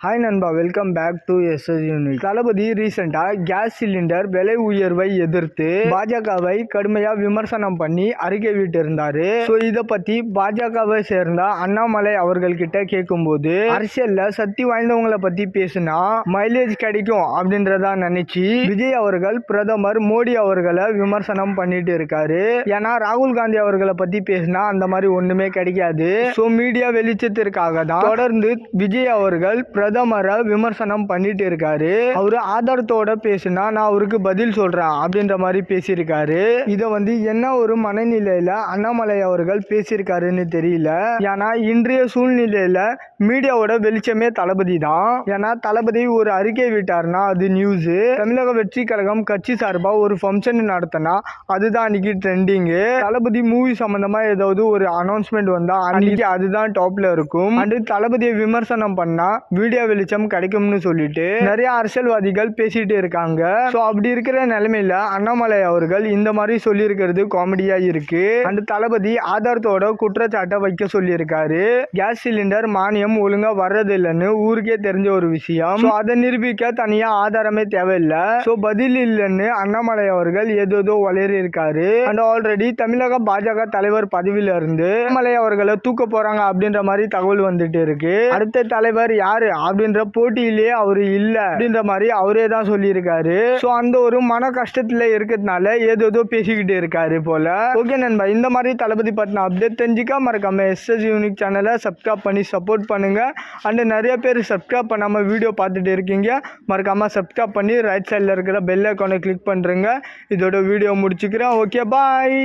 Hi நண்பா, welcome back to SS unit. Thalapathy ரீசெண்டாக gas cylinder விலை உயர்வை எதிர்த்து பாஜகவை கடுமையாக விமர்சனம் பண்ணி அறிக்கை விட்டிருந்தாரு. ஸோ இதை பற்றி பாஜகவை சேர்ந்த அண்ணாமலை அவர்கள்கிட்ட கேட்கும்போது, அரசியலில் சக்தி வாய்ந்தவங்களை பற்றி பேசினா மைலேஜ் கிடைக்கும் அப்படின்றத நினைச்சு விஜய் அவர்கள் பிரதமர் மோடி அவர்களை விமர்சனம் பண்ணிட்டு இருக்காரு. ஏன்னா ராகுல் காந்தி அவர்களை பற்றி பேசினா அந்த மாதிரி ஒன்றுமே கிடைக்காது. ஸோ மீடியா வெளிச்சத்திற்காக தான் தொடர்ந்து விஜய் அவர்கள் பிரதமரை விமர்சனம் பண்ணிட்டு இருக்காரு. அவரு ஆதாரத்தோட பேசினா நான் அவருக்கு பதில் சொல்றேன் அப்படின்ற மாதிரி பேசியிருக்காரு. இதை என்ன ஒரு மனநிலையில அண்ணாமலை அவர்கள் பேசியிருக்காருன்னு தெரியல. ஏன்னா இன்றைய சூழ்நிலையில மீடியாவோட வெளிச்சமே தளபதி தான். ஏன்னா தளபதி ஒரு அறிக்கை விட்டார்னா அது நியூஸ். தமிழக வெற்றி கழகம் கட்சி சார்பா ஒரு ஃபங்க்ஷன் நடத்தினா அதுதான் அன்னைக்கு ட்ரெண்டிங்கு. தளபதி மூவி சம்பந்தமா ஏதாவது ஒரு அனௌன்ஸ்மெண்ட் வந்தா அன்னைக்கு அதுதான் டாப்ல இருக்கும். அண்ட் தளபதியை விமர்சனம் பண்ணா மீடியா வெளிச்சம் கிடைக்கும்னு சொல்லிட்டு நிறைய அரசியல்வாதிகள் பேசிட்டு இருக்காங்க. சோ அப்படி இருக்கிற நிலைமையில அண்ணாமலை அவர்கள் இந்த மாதிரி சொல்லி இருக்கிறது காமெடியா இருக்கு. அண்ட் தளபதி ஆதாரத்தோட குற்றச்சாட்டை வைக்க சொல்லி இருக்காரு. கேஸ் சிலிண்டர் மானியம் ஒழுங்கா வர்றது இல்லைன்னு ஊருக்கே தெரிஞ்ச ஒரு விஷயம். சோ அதை நிரூபிக்க தனியா ஆதாரமே தேவையில்லை. சோ பதில் இல்லைன்னு அண்ணாமலை அவர்கள் ஏதோ வளரி இருக்காரு. அண்ட் ஆல்ரெடி தமிழக பாஜக தலைவர் பதவியில இருந்து அண்ணாமலை அவர்களை தூக்க போறாங்க அப்படின்ற மாதிரி தகவல் வந்துட்டு இருக்கு. அடுத்த தலைவர் யாரு அப்படின்ற போட்டியிலேயே அவரு இல்ல அப்படின்ற மாதிரி அவரே தான் சொல்லி இருக்காரு. சோ அந்த ஒரு மன கஷ்டத்துல இருக்கிறதுனால ஏதோ பேசிக்கிட்டு இருக்காரு போல. ஓகே நண்பா, இந்த மாதிரி தளபதி பத்தின அப்டேட் தெரிஞ்சுக்க மறக்காம எஸ்எஸ் யூனிக் சேனலை சப்ஸ்கிரைப் பண்ணி சப்போர்ட் பண்ணுங்க. அண்ட் நிறைய பேர் சப்ஸ்கிரைப் பண்ணாம வீடியோ பார்த்துட்டு இருக்கீங்க. மறக்காம சப்ஸ்கிரைப் பண்ணி ரைட் சைட்ல இருக்கிற பெல் ஐகானை கிளிக் பண்றீங்க. இதோட வீடியோ முடிச்சுக்கிறேன். ஓகே, பாய்.